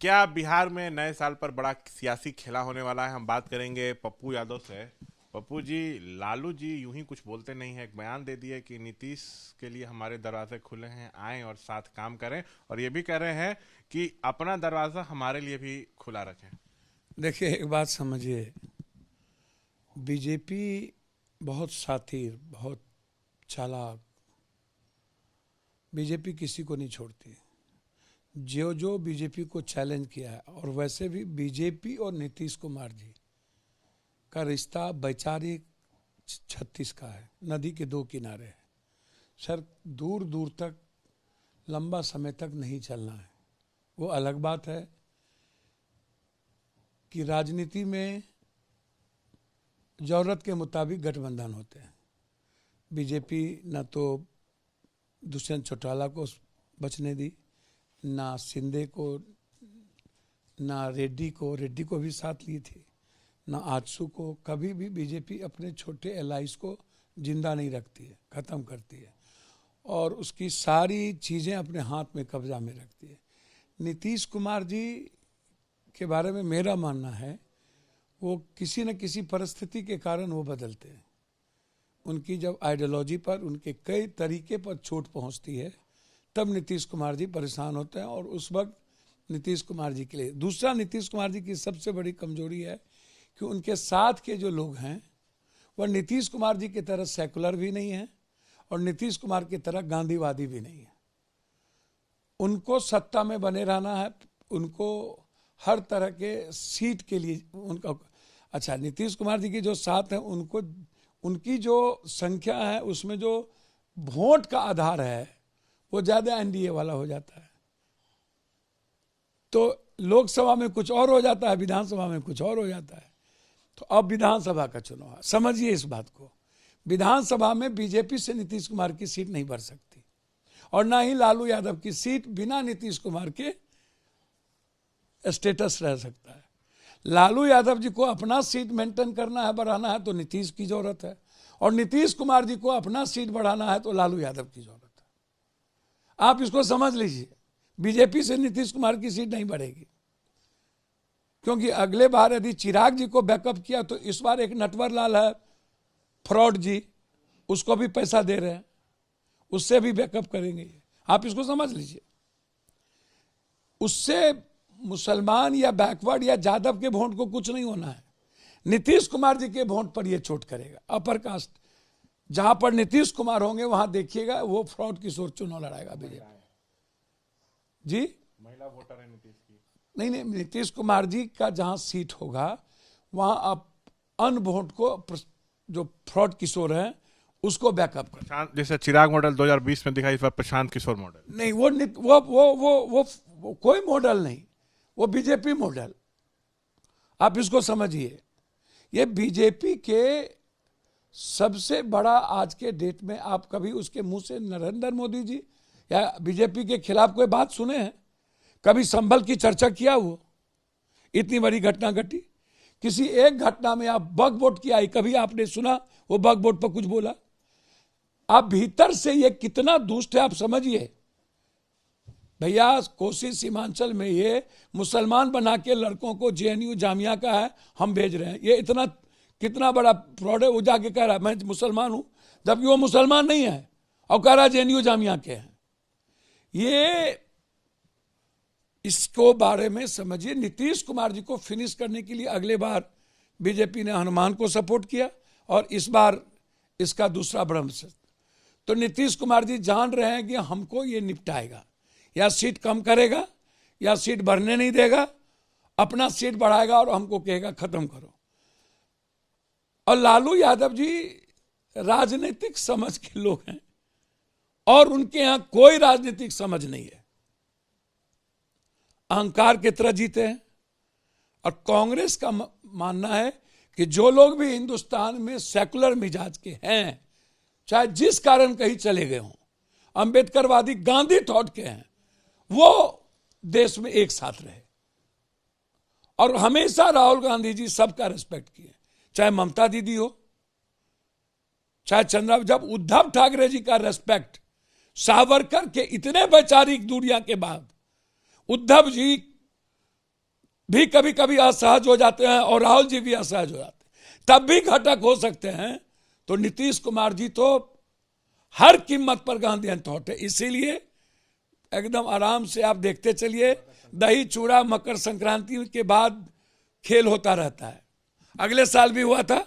क्या बिहार में नए साल पर बड़ा सियासी खेला होने वाला है? हम बात करेंगे पप्पू यादव से। पप्पू जी, लालू जी यूं ही कुछ बोलते नहीं है, एक बयान दे दिए कि नीतीश के लिए हमारे दरवाजे खुले हैं, आएं और साथ काम करें, और ये भी कह रहे हैं कि अपना दरवाजा हमारे लिए भी खुला रखें। देखिए, एक बात समझिए। बीजेपी बहुत शातिर, बहुत चालाक। बीजेपी किसी को नहीं छोड़ती। जो जो बीजेपी को चैलेंज किया है, और वैसे भी बीजेपी और नीतीश कुमार जी का रिश्ता वैचारिक 36 का है, नदी के दो किनारे है। सर, दूर दूर तक लंबा समय तक नहीं चलना है। वो अलग बात है कि राजनीति में जरूरत के मुताबिक गठबंधन होते हैं। बीजेपी न तो दुष्यंत चौटाला को बचने दी, ना शिंदे को, ना रेड्डी को भी साथ ली थी, ना आजसू को। कभी भी बीजेपी अपने छोटे एलाइज को जिंदा नहीं रखती है, ख़त्म करती है और उसकी सारी चीज़ें अपने हाथ में कब्जा में रखती है। नीतीश कुमार जी के बारे में मेरा मानना है, वो किसी न किसी परिस्थिति के कारण वो बदलते हैं। उनकी जब आइडियोलॉजी पर, उनके कई तरीके पर चोट पहुंचती है, तब नीतीश कुमार जी परेशान होते हैं। और उस वक्त नीतीश कुमार जी के लिए दूसरा, नीतीश कुमार जी की सबसे बड़ी कमजोरी है कि उनके साथ के जो लोग हैं वह नीतीश कुमार जी की तरह सेकुलर भी नहीं है और नीतीश कुमार की तरह गांधीवादी भी नहीं है। उनको सत्ता में बने रहना है, उनको हर तरह के सीट के लिए उनका। अच्छा, नीतीश कुमार जी के जो साथ हैं, उनको उनकी जो संख्या है उसमें जो वोट का आधार है वो ज़्यादा एनडीए वाला हो जाता है। तो लोकसभा में कुछ और हो जाता है, विधानसभा में कुछ और हो जाता है। तो अब विधानसभा का चुनाव है, समझिए इस बात को। विधानसभा में बीजेपी से नीतीश कुमार की सीट नहीं बढ़ सकती और ना ही लालू यादव की सीट बिना नीतीश कुमार के स्टेटस रह सकता है। लालू यादव जी को अपना सीट मेंटेन करना है, बढ़ाना है, तो नीतीश की जरूरत है, और नीतीश कुमार जी को अपना सीट बढ़ाना है तो लालू यादव की जरूरत है। आप इसको समझ लीजिए, बीजेपी से नीतीश कुमार की सीट नहीं बढ़ेगी, क्योंकि अगले बार यदि चिराग जी को बैकअप किया तो इस बार एक नटवर लाल है, फ्रॉड जी, उसको भी पैसा दे रहे हैं, उससे भी बैकअप करेंगे। आप इसको समझ लीजिए। उससे मुसलमान या बैकवर्ड या यादव के वोट को कुछ नहीं होना है, नीतीश कुमार जी के वोट पर यह चोट करेगा। अपर कास्ट जहां पर नीतीश कुमार होंगे वहां देखिएगा वो फ्रॉड किशोर चुनाव लड़ाएगा बीजेपी जी। महिला वोटर है नीतीश की। नहीं, नीतीश कुमार जी का जहां सीट होगा वहां आप अन वोट को, जो फ्रॉड किशोर है, उसको बैकअप कर। प्रशांत, जैसे चिराग मॉडल 2020 में दिखा, इस बार प्रशांत किशोर मॉडल। नहीं, वो कोई मॉडल नहीं, वो बीजेपी मॉडल। आप इसको समझिए। ये बीजेपी के सबसे बड़ा आज के डेट में, आप कभी उसके मुंह से नरेंद्र मोदी जी या बीजेपी के खिलाफ कोई बात सुने हैं? कभी संभल की चर्चा किया? वो इतनी बड़ी घटना घटी, किसी एक घटना में आप बग वोट की आई, कभी आपने सुना वो बग वोट पर कुछ बोला? आप भीतर से ये कितना दुष्ट है आप समझिए भैया। कोसी सीमांचल में ये मुसलमान बना के लड़कों को जेएनयू जामिया का है हम भेज रहे हैं, ये इतना कितना बड़ा फ्रॉड है। वो जाके कह रहा है मैं मुसलमान हूं, जबकि वो मुसलमान नहीं है, और कह रहा है जेएनयू जामिया के हैं। ये इसको बारे में समझिए। नीतीश कुमार जी को फिनिश करने के लिए अगले बार बीजेपी ने हनुमान को सपोर्ट किया और इस बार इसका दूसरा ब्रह्मशस्त्र। तो नीतीश कुमार जी जान रहे हैं कि हमको ये निपटाएगा, या सीट कम करेगा या सीट बढ़ने नहीं देगा, अपना सीट बढ़ाएगा और हमको कहेगा खत्म करो। और लालू यादव जी राजनीतिक समझ के लोग हैं और उनके यहां कोई राजनीतिक समझ नहीं है, अहंकार की तरह जीते हैं। और कांग्रेस का मानना है कि जो लोग भी हिंदुस्तान में सेकुलर मिजाज के हैं, चाहे जिस कारण कहीं चले गए हों, अंबेडकरवादी गांधी थॉट के हैं, वो देश में एक साथ रहे। और हमेशा राहुल गांधी जी सबका रिस्पेक्ट किए, चाहे ममता दीदी हो, चाहे चंद्रा। जब उद्धव ठाकरे जी का रिस्पेक्ट सावरकर के इतने वैचारिक दूरियां के बाद उद्धव जी भी कभी कभी असहज हो जाते हैं और राहुल जी भी असहज हो जाते हैं, तब भी घटक हो सकते हैं। तो नीतीश कुमार जी तो हर कीमत पर गांधी अनथॉट है। इसीलिए एकदम आराम से आप देखते चलिए, दही चूड़ा मकर संक्रांति के बाद खेल होता रहता है। अगले साल भी हुआ था,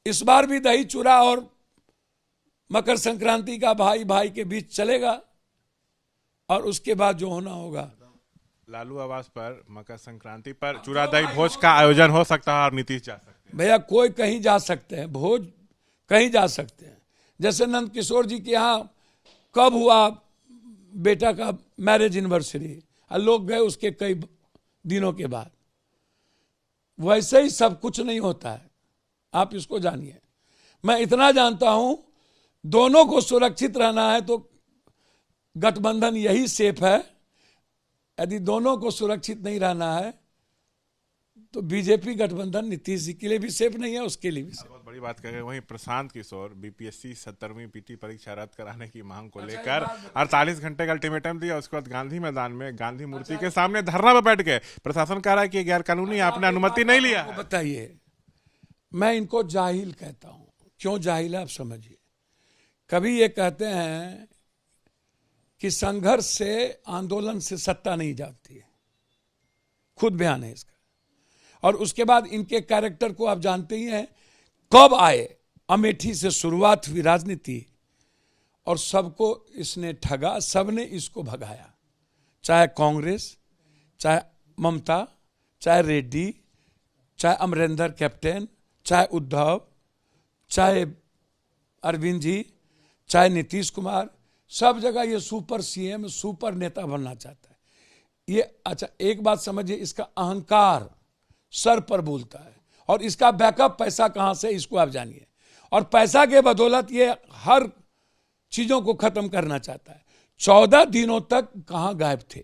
इस बार भी दही चूड़ा और मकर संक्रांति का भाई भाई के बीच चलेगा और उसके बाद जो होना होगा। लालू आवास पर मकर संक्रांति पर चूड़ा दही भोज का आयोजन हो सकता है और नीतीश जा सकते हैं। भैया कोई कहीं जा सकते हैं, भोज कहीं जा सकते हैं। जैसे नंद किशोर जी के यहाँ कब हुआ बेटा का मैरिज एनिवर्सरी, लोग गए उसके कई दिनों के बाद। वैसे ही सब कुछ नहीं होता है, आप इसको जानिए। मैं इतना जानता हूं, दोनों को सुरक्षित रहना है तो गठबंधन यही सेफ है। यदि दोनों को सुरक्षित नहीं रहना है तो बीजेपी गठबंधन नीतीश जी के लिए भी सेफ नहीं है, उसके लिए भी सेफ। बहुत बड़ी बात करें, वहीं प्रशांत किशोर बीपीएससी 70वीं पीटी परीक्षा रद्द कराने की मांग को लेकर 48 घंटे का अल्टीमेटम दिया। उसके बाद गांधी मैदान में गांधी मूर्ति के सामने धरना पर बैठ गए। प्रशासन कह रहा है कि गैर कानूनी, आपने अनुमति नहीं लिया है। बताइए, मैं इनको जाहिल कहता हूं। क्यों जाहिल है आप समझिए। कभी ये कहते हैं कि संघर्ष से, आंदोलन से सत्ता नहीं जाती है, खुद बयान है इसका। और उसके बाद इनके कैरेक्टर को आप जानते ही हैं, कब आए, अमेठी से शुरुआत हुई राजनीति और सबको इसने ठगा, सबने इसको भगाया। चाहे कांग्रेस, चाहे ममता, चाहे रेड्डी, चाहे अमरिंदर कैप्टन, चाहे उद्धव, चाहे अरविंद जी, चाहे नीतीश कुमार, सब जगह ये सुपर सीएम, सुपर नेता बनना चाहता है ये। अच्छा एक बात समझिए, इसका अहंकार सर पर बोलता है और इसका बैकअप पैसा कहां से, इसको आप जानिए। और पैसा के बदौलत ये हर चीजों को खत्म करना चाहता है। 14 दिनों तक कहां गायब थे।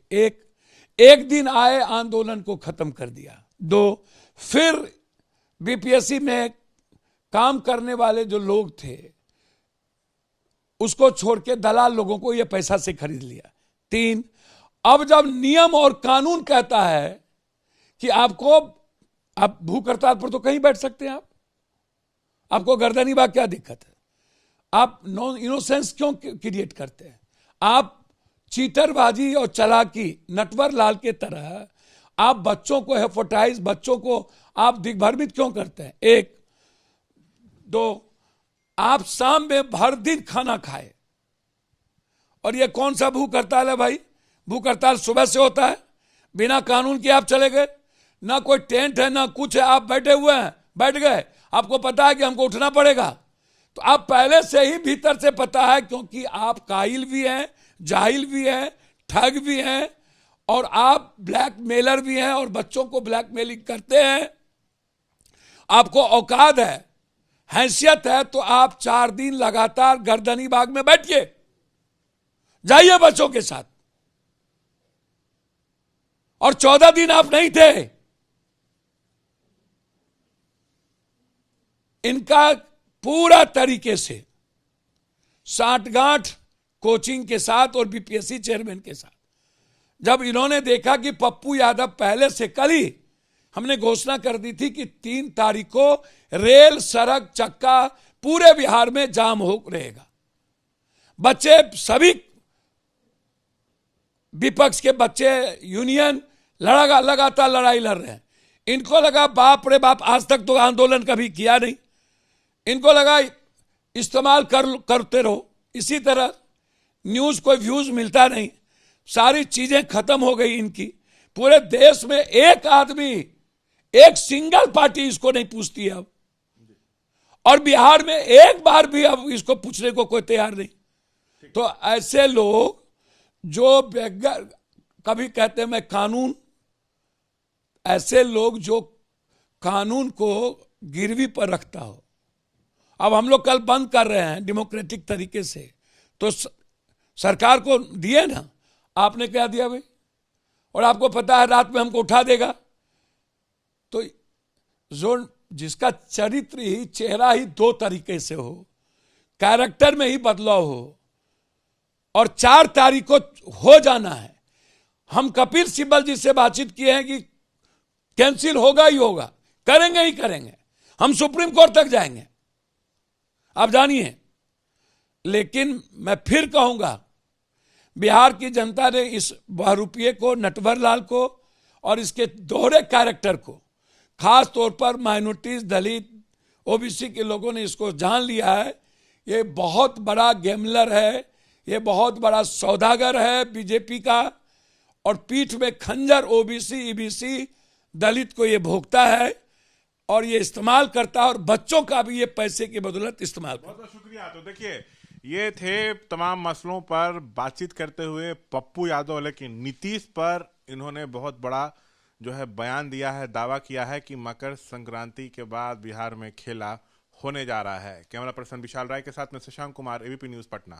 एक दिन आए, आंदोलन को खत्म कर दिया। 2, फिर बीपीएससी में काम करने वाले जो लोग थे उसको छोड़ के दलाल लोगों को ये पैसा से खरीद लिया। 3, अब जब नियम और कानून कहता है कि आप भूख हड़ताल पर तो कहीं बैठ सकते हैं, आपको गर्दनी बाग क्या दिक्कत है? आप नॉन इनोसेंस क्यों क्रिएट करते हैं? आप चीटरबाजी और चालाकी नटवर लाल के तरह आप बच्चों को हेफोटाइज, बच्चों को आप दिग्भ्रमित क्यों करते हैं? 1, 2, आप शाम में भर दिन खाना खाए। और ये कौन सा भूख हड़ताल है भाई? भूख हड़ताल सुबह से होता है, बिना कानून के आप चले गए, ना कोई टेंट है ना कुछ है, आप बैठे हुए हैं, बैठ गए। आपको पता है कि हमको उठना पड़ेगा, तो आप पहले से ही भीतर से पता है, क्योंकि आप काहिल भी हैं, जाहिल भी हैं, ठग भी हैं और आप ब्लैकमेलर भी हैं और बच्चों को ब्लैकमेलिंग करते हैं। आपको औकात है, हैसियत है, तो आप 4 दिन लगातार गर्दनी बाग में बैठिए, जाइए बच्चों के साथ। और 14 दिन आप नहीं थे। इनका पूरा तरीके से साठगांठ कोचिंग के साथ और बीपीएससी चेयरमैन के साथ, जब इन्होंने देखा कि पप्पू यादव पहले से, कल ही हमने घोषणा कर दी थी कि 3 तारीख को रेल, सड़क, चक्का पूरे बिहार में जाम हो रहेगा। बच्चे सभी विपक्ष के बच्चे, यूनियन लगातार लड़ाई लड़ रहे हैं। इनको लगा बाप रे बाप, आज तक तो आंदोलन कभी किया नहीं। इनको लगा इस्तेमाल करते रहो। इसी तरह न्यूज कोई व्यूज मिलता नहीं, सारी चीजें खत्म हो गई इनकी। पूरे देश में एक आदमी, एक सिंगल पार्टी इसको नहीं पूछती अब, और बिहार में एक बार भी अब इसको पूछने को कोई तैयार नहीं। तो ऐसे लोग जो कभी कहते हैं मैं कानून, ऐसे लोग जो कानून को गिरवी पर रखता हो। अब हम लोग कल बंद कर रहे हैं डेमोक्रेटिक तरीके से, तो सरकार को दिए ना, आपने क्या दिया भाई? और आपको पता है रात में हमको उठा देगा। तो जो जिसका चरित्र ही, चेहरा ही 2 तरीके से हो, कैरेक्टर में ही बदलाव हो, और 4 तारीख को हो जाना है। हम कपिल सिब्बल जी से बातचीत किए हैं कि कैंसिल होगा ही होगा, करेंगे ही करेंगे, हम सुप्रीम कोर्ट तक जाएंगे, आप जानिए। लेकिन मैं फिर कहूंगा, बिहार की जनता ने इस बहरूपिये को, नटवर लाल को और इसके दोहरे कैरेक्टर को, खास तौर पर माइनॉरिटीज, दलित, ओबीसी के लोगों ने इसको जान लिया है। ये बहुत बड़ा गैमलर है, ये बहुत बड़ा सौदागर है बीजेपी का, और पीठ में खंजर ओबीसी, ईबीसी, दलित को ये भोगता है और ये इस्तेमाल करता है, और बच्चों का भी ये पैसे की बदौलत इस्तेमाल करता है। बहुत बहुत शुक्रिया। तो देखिए, ये थे तमाम मसलों पर बातचीत करते हुए पप्पू यादव, लेकिन नीतीश पर इन्होंने बहुत बड़ा जो है बयान दिया है, दावा किया है कि मकर संक्रांति के बाद बिहार में खेला होने जा रहा है। कैमरा पर्सन विशाल राय के साथ में शशांक कुमार, एबीपी न्यूज, पटना।